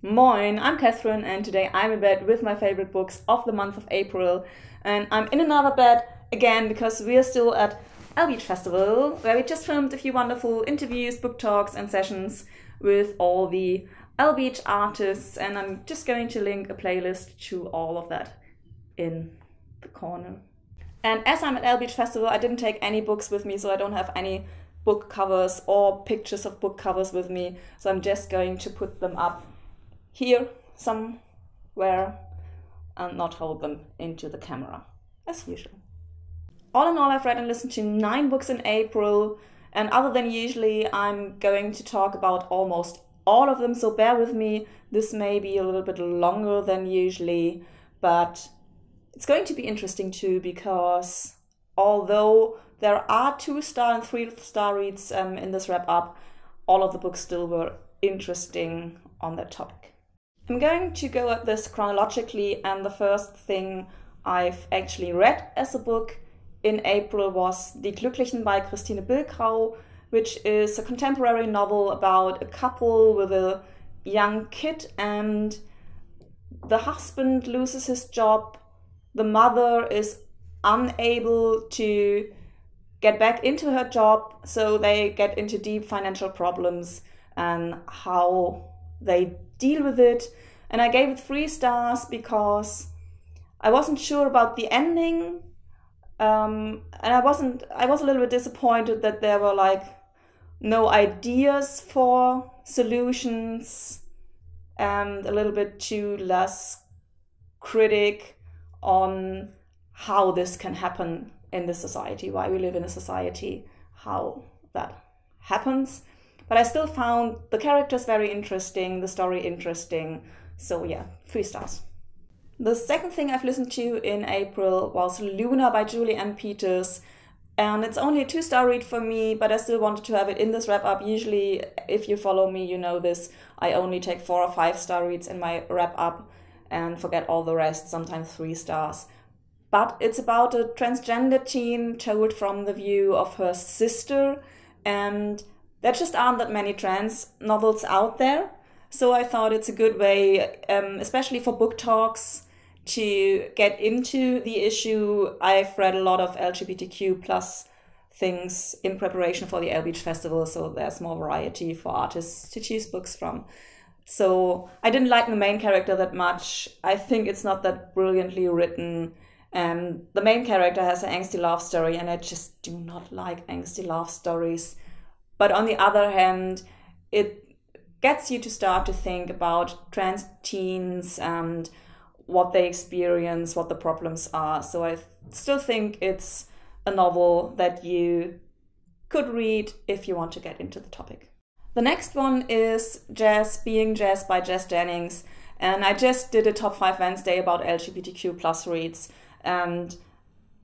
Moin, I'm Catherine and today I'm in bed with my favorite books of the month of April, and I'm in another bed again because we are still at Beach Festival, where we just filmed a few wonderful interviews, book talks and sessions with all the Beach artists, and I'm just going to link a playlist to all of that in the corner. And as I'm at Beach Festival, I didn't take any books with me, so I don't have any book covers or pictures of book covers with me, so I'm just going to put them up here somewhere and not hold them into the camera as usual. All in all, I've read and listened to 9 books in April, and other than usually, I'm going to talk about almost all of them, so bear with me. This may be a little bit longer than usually, but it's going to be interesting too, because although there are 2-star and 3-star reads in this wrap-up, all of the books still were interesting on that topic. I'm going to go at this chronologically, and the first thing I've actually read as a book in April was Die Glücklichen by Kristine Bilkau, which is a contemporary novel about a couple with a young kid, and the husband loses his job, the mother is unable to get back into her job, so they get into deep financial problems and how they deal with it. And I gave it 3 stars because I wasn't sure about the ending, and I was a little bit disappointed that there were no ideas for solutions, and a little bit too less critic on how this can happen in this society, why we live in a society, how that happens. But I still found the characters very interesting, the story interesting, so yeah, 3 stars. The second thing I've listened to in April was Luna by Julie M. Peters, and it's only a 2-star read for me, but I still wanted to have it in this wrap-up. Usually, if you follow me, you know this, I only take 4 or 5-star reads in my wrap-up and forget all the rest, sometimes 3 stars. But it's about a transgender teen told from the view of her sister, and there just aren't that many trans novels out there. So I thought it's a good way, especially for book talks, to get into the issue. I've read a lot of LGBTQ plus things in preparation for the Beach Festival, so there's more variety for artists to choose books from. So I didn't like the main character that much. I think it's not that brilliantly written. The main character has an angsty love story, and I just do not like angsty love stories. But on the other hand, it gets you to start to think about trans teens and what they experience, what the problems are. So I still think it's a novel that you could read if you want to get into the topic. The next one is Jess, Being Jess by Jennings. And I just did a Top 5 Wednesday about LGBTQ plus reads. And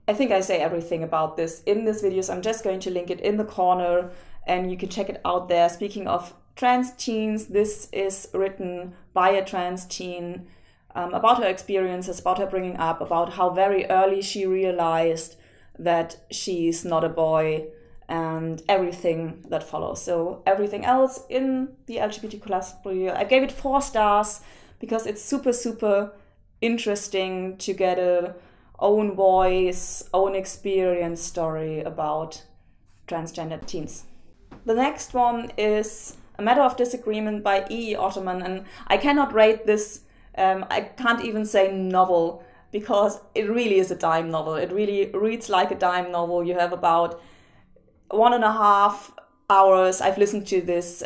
I think I say everything about this in this video, so I'm just going to link it in the corner and you can check it out there. Speaking of trans teens, this is written by a trans teen about her experiences, about her bringing up, about how very early she realized that she's not a boy and everything that follows. So everything else in the LGBTQ plus, I gave it 4 stars because it's super, super interesting to get a own voice, own experience story about transgender teens. The next one is A Matter of Disagreement by Ottoman, and I cannot rate this, I can't even say novel, because it really is a dime novel. It really reads like a dime novel. You have about 1.5 hours, I've listened to this,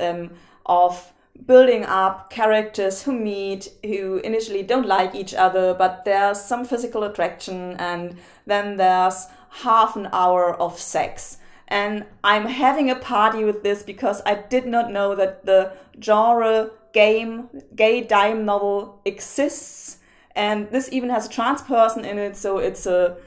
of building up characters who meet, who initially don't like each other, but there's some physical attraction, and then there's half an hour of sex. And I'm having a party with this because I did not know that the genre gay dime novel exists. And this even has a trans person in it, so it's a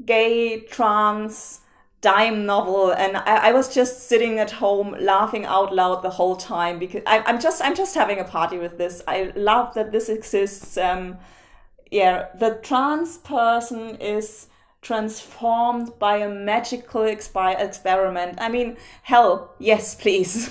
gay trans dime novel. And I was just sitting at home laughing out loud the whole time because I'm just having a party with this. I love that this exists. Yeah, the trans person is transformed by a magical experiment. I mean, hell, yes, please.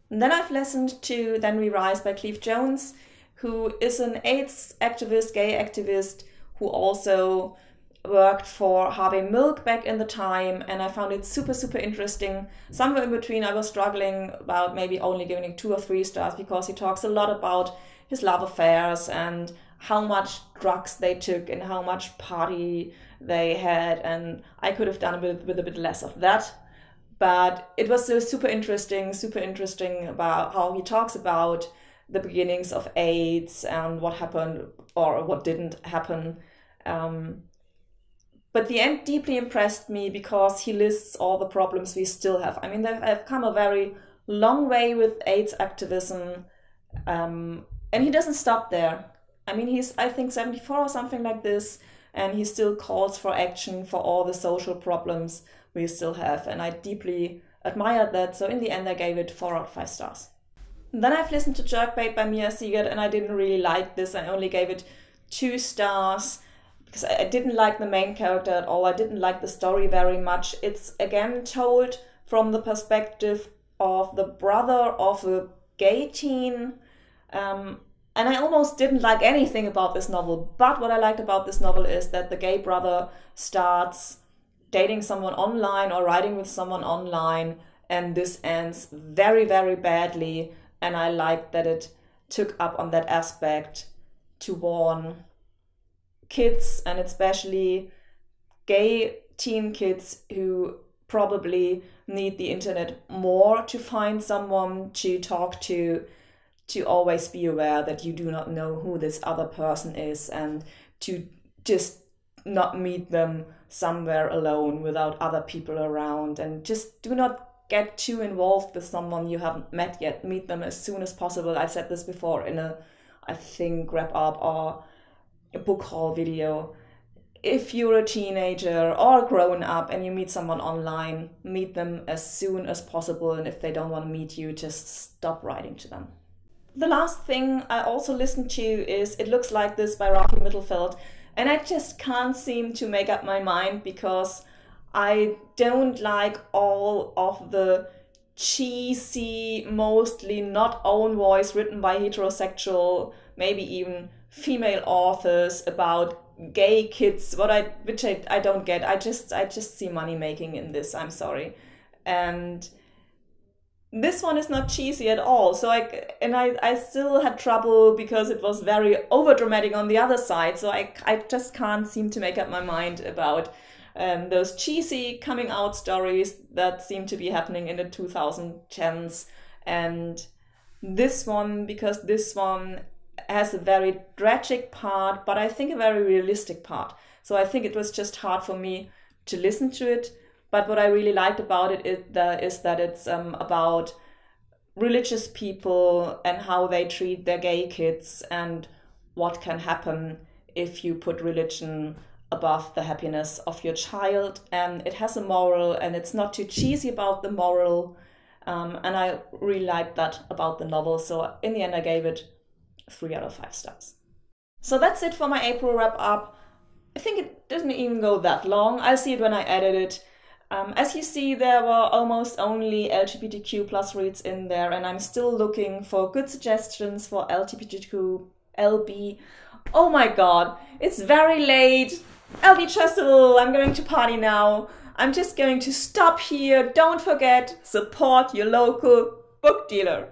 And then I've listened to Then We Rise by Cleve Jones, who is an AIDS activist, gay activist, who also worked for Harvey Milk back in the time, and I found it super, super interesting. Somewhere in between, I was struggling about maybe only giving it 2 or 3 stars, because he talks a lot about his love affairs and how much drugs they took and how much party they had, and I could have done with a bit less of that. But it was super interesting about how he talks about the beginnings of AIDS and what happened or what didn't happen. But the end deeply impressed me because he lists all the problems we still have. I mean, they've come a very long way with AIDS activism, and he doesn't stop there. I mean, he's, I think, 74 or something like this, and he still calls for action for all the social problems we still have, and I deeply admired that. So in the end, I gave it 4 out of 5 stars. Then I've listened to Jerkbait by Siegert, and I didn't really like this. I only gave it 2 stars because I didn't like the main character at all. I didn't like the story very much. It's again told from the perspective of the brother of a gay teen, and I almost didn't like anything about this novel. But what I liked about this novel is that the gay brother starts dating someone online or writing with someone online, and this ends very, very badly. And I liked that it took up on that aspect to warn kids, and especially gay teen kids who probably need the internet more to find someone to talk to always be aware that you do not know who this other person is, and to just not meet them somewhere alone without other people around, and just do not get too involved with someone you haven't met yet. Meet them as soon as possible. I've said this before in a, I think, wrap up or a book haul video. If you're a teenager or a grown up and you meet someone online, meet them as soon as possible, and if they don't want to meet you, just stop writing to them. The last thing I also listened to is It Looks Like This by Rafi Mittelfehldt, and I just can't seem to make up my mind because I don't like all of the cheesy, mostly not own voice written by heterosexual, maybe even female authors about gay kids, which I don't get. I just see money making in this, I'm sorry. And this one is not cheesy at all. So I still had trouble because it was very overdramatic on the other side. So I just can't seem to make up my mind about those cheesy coming out stories that seem to be happening in the 2010s. And this one, because this one has a very tragic part, but I think a very realistic part. So I think it was just hard for me to listen to it. But what I really liked about it is that it's about religious people and how they treat their gay kids and what can happen if you put religion above the happiness of your child. And it has a moral, and it's not too cheesy about the moral. And I really liked that about the novel. So in the end, I gave it 3 out of 5 stars. So that's it for my April wrap up. I think it doesn't even go that long. I'll see it when I edit it. As you see, there were almost only LGBTQ plus reads in there, and I'm still looking for good suggestions for LGBTQ, LB. Oh my god, it's very late. LB Festival, I'm going to party now. I'm just going to stop here. Don't forget, support your local book dealer.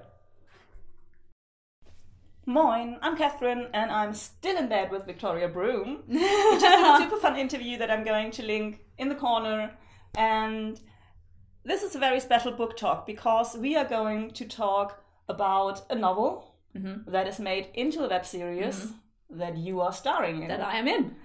Moin, I'm Catherine, and I'm still in bed with Victoria Broom. We just had a super fun interview that I'm going to link in the corner. And this is a very special book talk because we are going to talk about a novel that is made into a web series that you are starring in. That I am in.